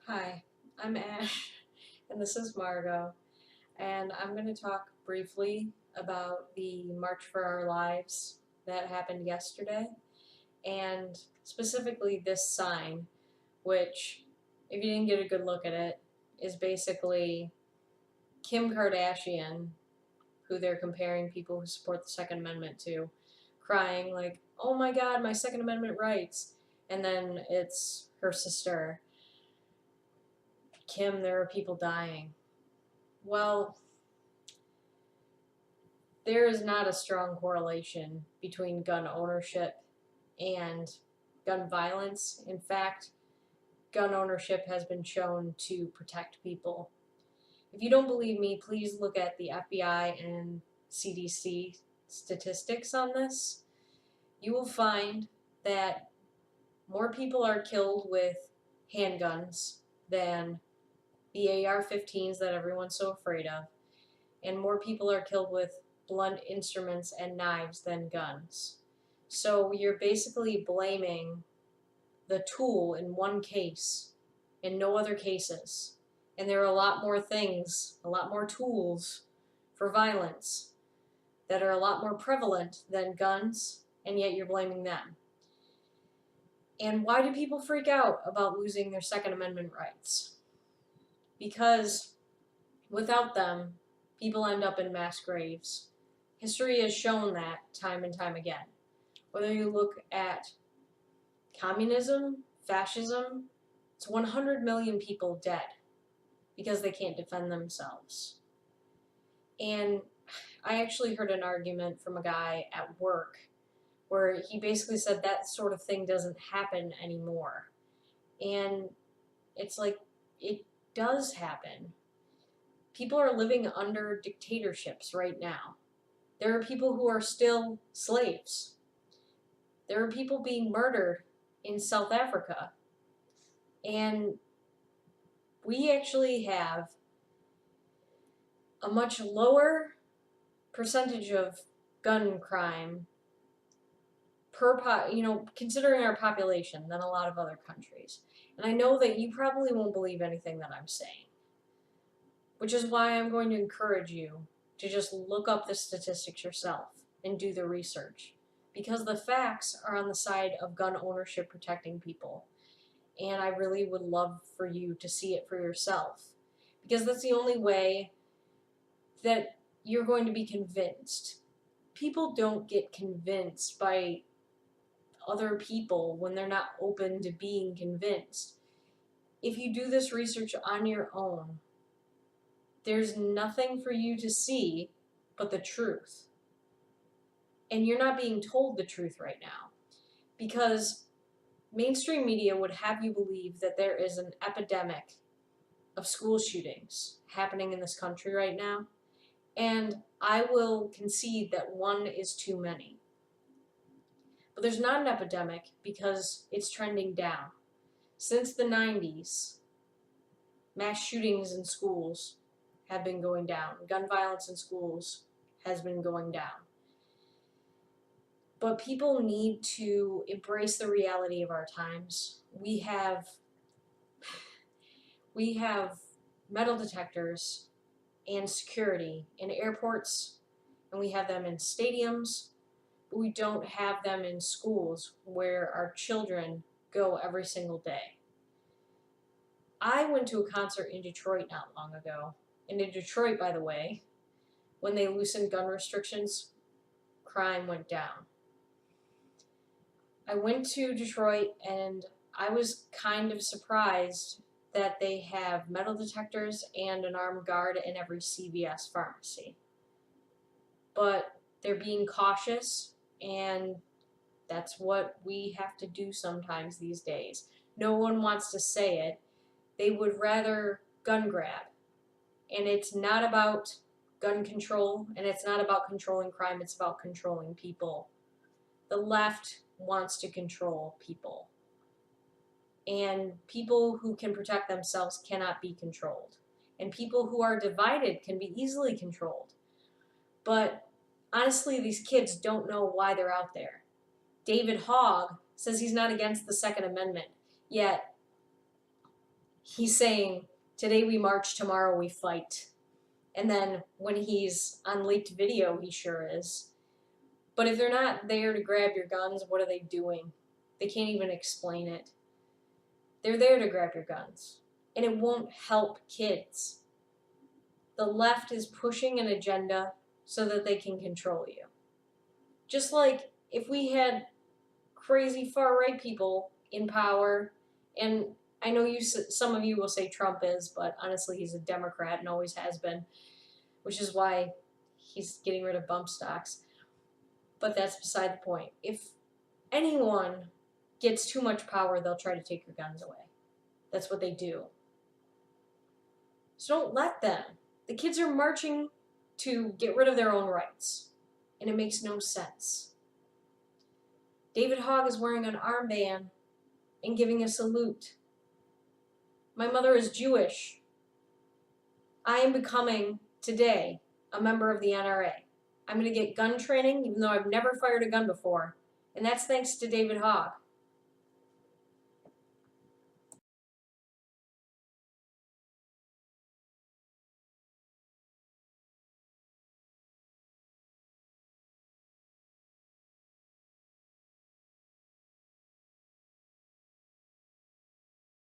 Hi, I'm Ash, and this is Margot, and I'm going to talk briefly about the March for Our Lives that happened yesterday, and specifically this sign, which, if you didn't get a good look at it, is basically Kim Kardashian, who they're comparing people who support the Second Amendment to, crying like, "Oh my God, my Second Amendment rights," and then it's her sister, "Kim, there are people dying." Well, there is not a strong correlation between gun ownership and gun violence. In fact, gun ownership has been shown to protect people. If you don't believe me, please look at the FBI and CDC statistics on this. You will find that more people are killed with handguns than the AR-15s that everyone's so afraid of, and more people are killed with blunt instruments and knives than guns. So you're basically blaming the tool in one case in no other cases. And there are a lot more things, a lot more tools for violence that are a lot more prevalent than guns, and yet you're blaming them. And why do people freak out about losing their Second Amendment rights? Because without them, people end up in mass graves. History has shown that time and time again. Whether you look at communism, fascism, it's 100 million people dead because they can't defend themselves. And I actually heard an argument from a guy at work where he basically said that sort of thing doesn't happen anymore. And it's like, it does happen. People are living under dictatorships right now. There are people who are still slaves. There are people being murdered in South Africa. And we actually have a much lower percentage of gun crime considering our population than a lot of other countries. And I know that you probably won't believe anything that I'm saying, which is why I'm going to encourage you to just look up the statistics yourself and do the research, because the facts are on the side of gun ownership protecting people. And I really would love for you to see it for yourself, because that's the only way that you're going to be convinced. People don't get convinced by other people when they're not open to being convinced. If you do this research on your own, there's nothing for you to see but the truth. And you're not being told the truth right now, because mainstream media would have you believe that there is an epidemic of school shootings happening in this country right now, and I will concede that one is too many. But there's not an epidemic because it's trending down. Since the 90s, mass shootings in schools have been going down. Gun violence in schools has been going down. But people need to embrace the reality of our times. We have metal detectors and security in airports, and we have them in stadiums, but we don't have them in schools where our children go every single day. I went to a concert in Detroit not long ago. And in Detroit, by the way, when they loosened gun restrictions, crime went down. I went to Detroit and I was kind of surprised that they have metal detectors and an armed guard in every CVS pharmacy. But they're being cautious, and that's what we have to do sometimes these days. No one wants to say it. They would rather gun grab. And it's not about gun control, and it's not about controlling crime, it's about controlling people. The left wants to control people. And people who can protect themselves cannot be controlled. And people who are divided can be easily controlled. But honestly, these kids don't know why they're out there. David Hogg says he's not against the Second Amendment, yet he's saying, today we march, tomorrow we fight. And then when he's on leaked video, he sure is. But if they're not there to grab your guns, what are they doing? They can't even explain it. They're there to grab your guns. And it won't help kids. The left is pushing an agenda so that they can control you. Just like if we had crazy far-right people in power, and I know some of you will say Trump is, but honestly he's a Democrat and always has been, which is why he's getting rid of bump stocks. But that's beside the point. If anyone gets too much power, they'll try to take your guns away. That's what they do. So don't let them. The kids are marching to get rid of their own rights, and it makes no sense. David Hogg is wearing an armband and giving a salute. My mother is Jewish. I am becoming, today, a member of the NRA. I'm going to get gun training, even though I've never fired a gun before, and that's thanks to David Hogg.